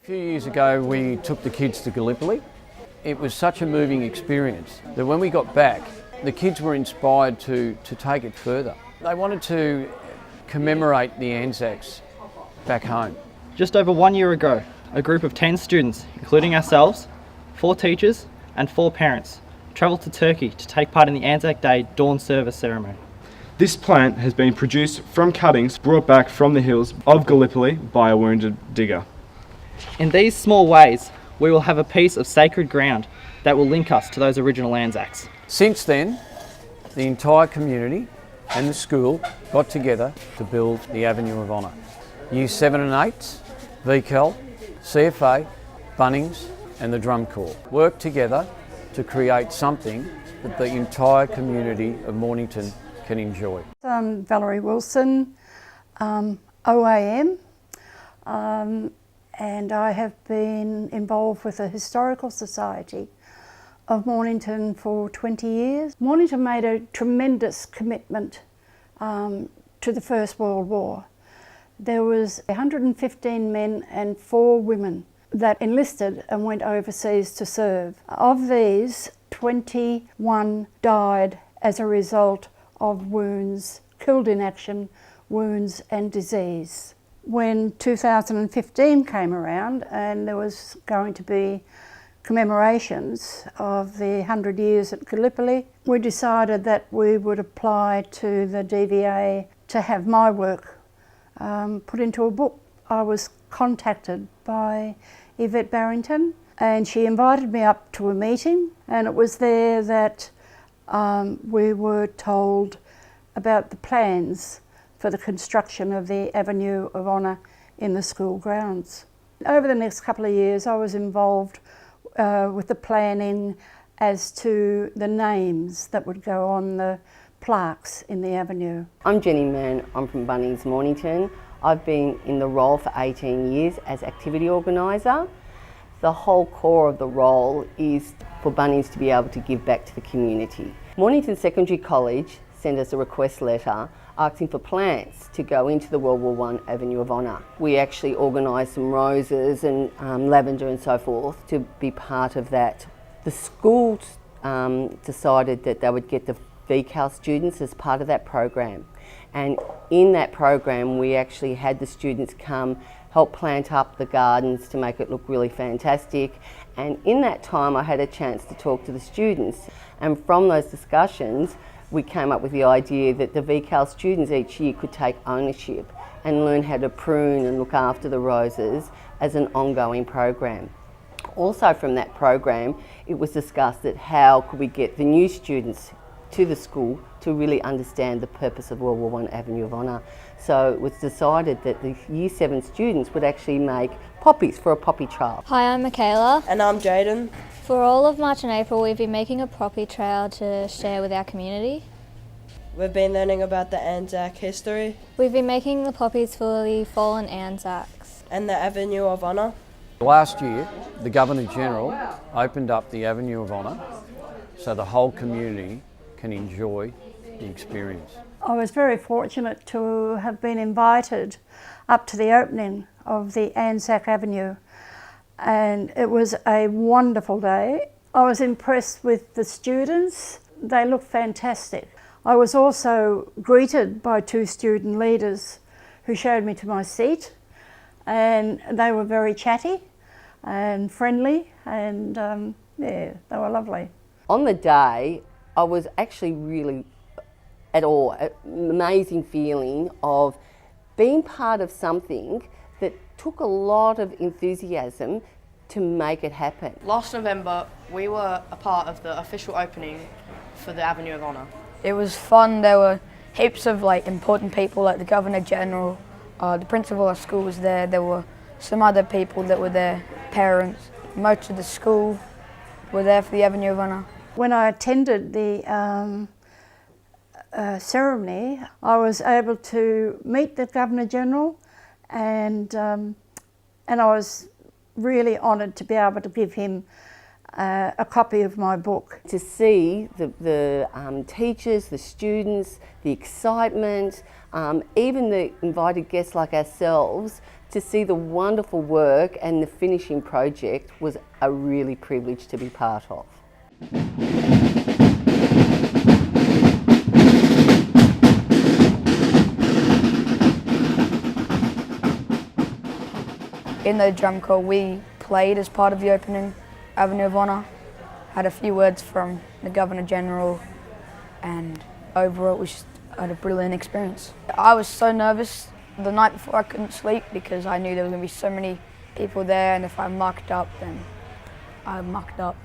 A few years ago we took the kids to Gallipoli. It was such a moving experience that when we got back, the kids were inspired to take it further. They wanted to commemorate the Anzacs back home. Just over 1 year ago, a group of 10 students, including ourselves, 4 teachers and 4 parents, travelled to Turkey to take part in the Anzac Day dawn service ceremony. This plant has been produced from cuttings brought back from the hills of Gallipoli by a wounded digger. In these small ways, we will have a piece of sacred ground that will link us to those original Anzacs. Since then, the entire community and the school got together to build the Avenue of Honour. Year 7 and 8, VCAL, CFA, Bunnings and the Drum Corps worked together to create something that the entire community of Mornington can enjoy. I'm Valerie Wilson, OAM, and I have been involved with the Historical Society of Mornington for 20 years. Mornington made a tremendous commitment to the First World War. There was 115 men and 4 women that enlisted and went overseas to serve. Of these, 21 died as a result of wounds, killed in action, wounds and disease. When 2015 came around and there was going to be commemorations of the 100 years at Gallipoli, we decided that we would apply to the DVA to have my work put into a book. I was contacted by Yvette Barrington and she invited me up to a meeting, and it was there that we were told about the plans for the construction of the Avenue of Honour in the school grounds. Over the next couple of years I was involved with the planning as to the names that would go on the plaques in the avenue. I'm Jenny Mann, I'm from Bunnings Mornington. I've been in the role for 18 years as activity organiser. The whole core of the role is for Bunnings to be able to give back to the community. Mornington Secondary College sent us a request letter asking for plants to go into the World War I Avenue of Honour. We actually organised some roses and lavender and so forth to be part of that. The school decided that they would get the VCAL students as part of that program, and in that program we actually had the students come help plant up the gardens to make it look really fantastic, and in that time I had a chance to talk to the students, and from those discussions we came up with the idea that the VCAL students each year could take ownership and learn how to prune and look after the roses as an ongoing program. Also from that program, it was discussed that how could we get the new students to the school to really understand the purpose of World War I Avenue of Honour. So it was decided that the Year 7 students would actually make poppies for a poppy trail. Hi, I'm Michaela. And I'm Jaden. For all of March and April, we've been making a poppy trail to share with our community. We've been learning about the Anzac history. We've been making the poppies for the fallen Anzacs. And the Avenue of Honour. Last year, the Governor-General opened up the Avenue of Honour so the whole community can enjoy the experience. I was very fortunate to have been invited up to the opening of the Anzac Avenue, and it was a wonderful day. I was impressed with the students. They looked fantastic. I was also greeted by 2 student leaders who showed me to my seat, and they were very chatty and friendly, and yeah, they were lovely. On the day, I was actually really an amazing feeling of being part of something that took a lot of enthusiasm to make it happen. Last November, we were a part of the official opening for the Avenue of Honour. It was fun. There were heaps of important people, like the Governor-General, the principal of school was there. There were some other people that were there, parents. Most of the school were there for the Avenue of Honour. When I attended the ceremony, I was able to meet the Governor-General, and I was really honoured to be able to give him a copy of my book. To see the teachers, the students, the excitement, even the invited guests like ourselves, to see the wonderful work and the finishing project was a really privilege to be part of. In the drum corps, we played as part of the opening Avenue of Honour, had a few words from the Governor General, and overall it was just had a brilliant experience. I was so nervous the night before. I couldn't sleep because I knew there were going to be so many people there, and if I mucked up, then I mucked up.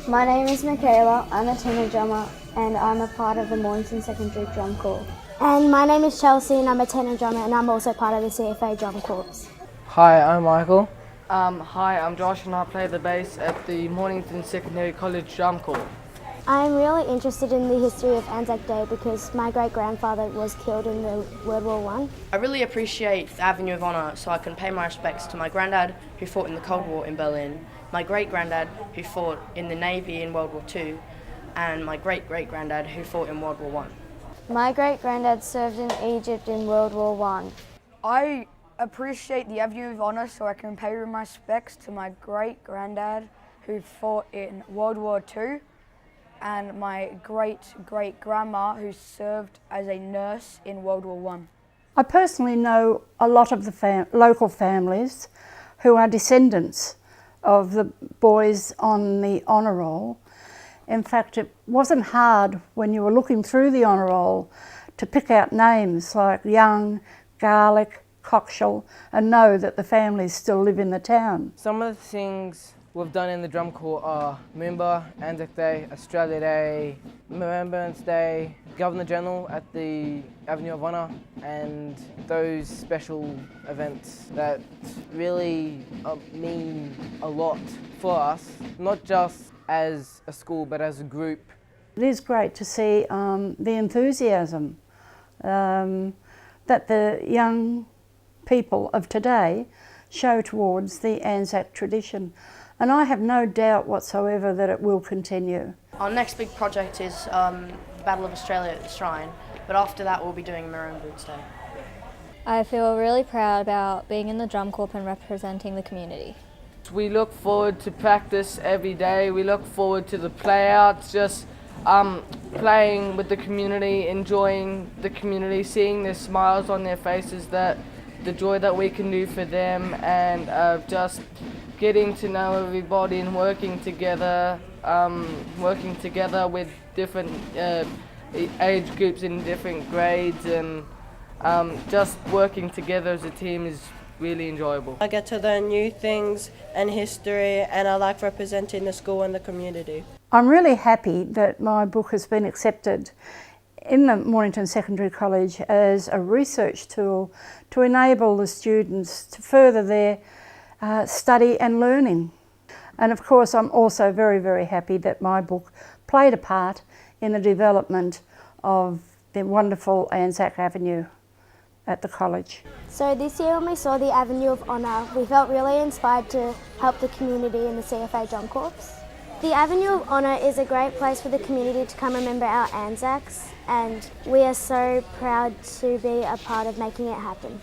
My name is Michaela, I'm a tenor drummer and I'm a part of the Mornington Secondary Drum Corps. And my name is Chelsea and I'm a tenor drummer and I'm also part of the CFA Drum Corps. Hi, I'm Michael. Hi, I'm Josh and I play the bass at the Mornington Secondary College Drum Corps. I'm really interested in the history of Anzac Day because my great-grandfather was killed in the World War I. I really appreciate the Avenue of Honour so I can pay my respects to my granddad who fought in the Cold War in Berlin, my great-granddad who fought in the Navy in World War II, and my great-great-granddad who fought in World War I. My great-granddad served in Egypt in World War I appreciate the Avenue of Honour so I can pay my respects to my great-granddad who fought in World War II and my great-great-grandma who served as a nurse in World War I. I personally know a lot of the local families who are descendants of the boys on the honour roll. In fact, it wasn't hard when you were looking through the honour roll to pick out names like Young, Garlick, Cockshall, and know that the families still live in the town. Some of the things we've done in the drum corps are Moomba, Anzac Day, Australia Day, Remembrance Day, Governor General at the Avenue of Honour, and those special events that really mean a lot for us, not just as a school but as a group. It is great to see the enthusiasm that the young people of today show towards the Anzac tradition. And I have no doubt whatsoever that it will continue. Our next big project is the Battle of Australia at the Shrine, but after that we'll be doing Remembrance Day. I feel really proud about being in the drum corps and representing the community. We look forward to practice every day. We look forward to the playouts, just playing with the community, enjoying the community, seeing the smiles on their faces, that the joy that we can do for them, and just getting to know everybody and working together with different age groups in different grades, and just working together as a team is really enjoyable. I get to learn new things and history, and I like representing the school and the community. I'm really happy that my book has been accepted in the Mornington Secondary College as a research tool to enable the students to further their study and learning. And of course I'm also very, very happy that my book played a part in the development of the wonderful Anzac Avenue at the college. So this year when we saw the Avenue of Honour, we felt really inspired to help the community in the CFA Drum Corps. The Avenue of Honour is a great place for the community to come remember our Anzacs, and we are so proud to be a part of making it happen.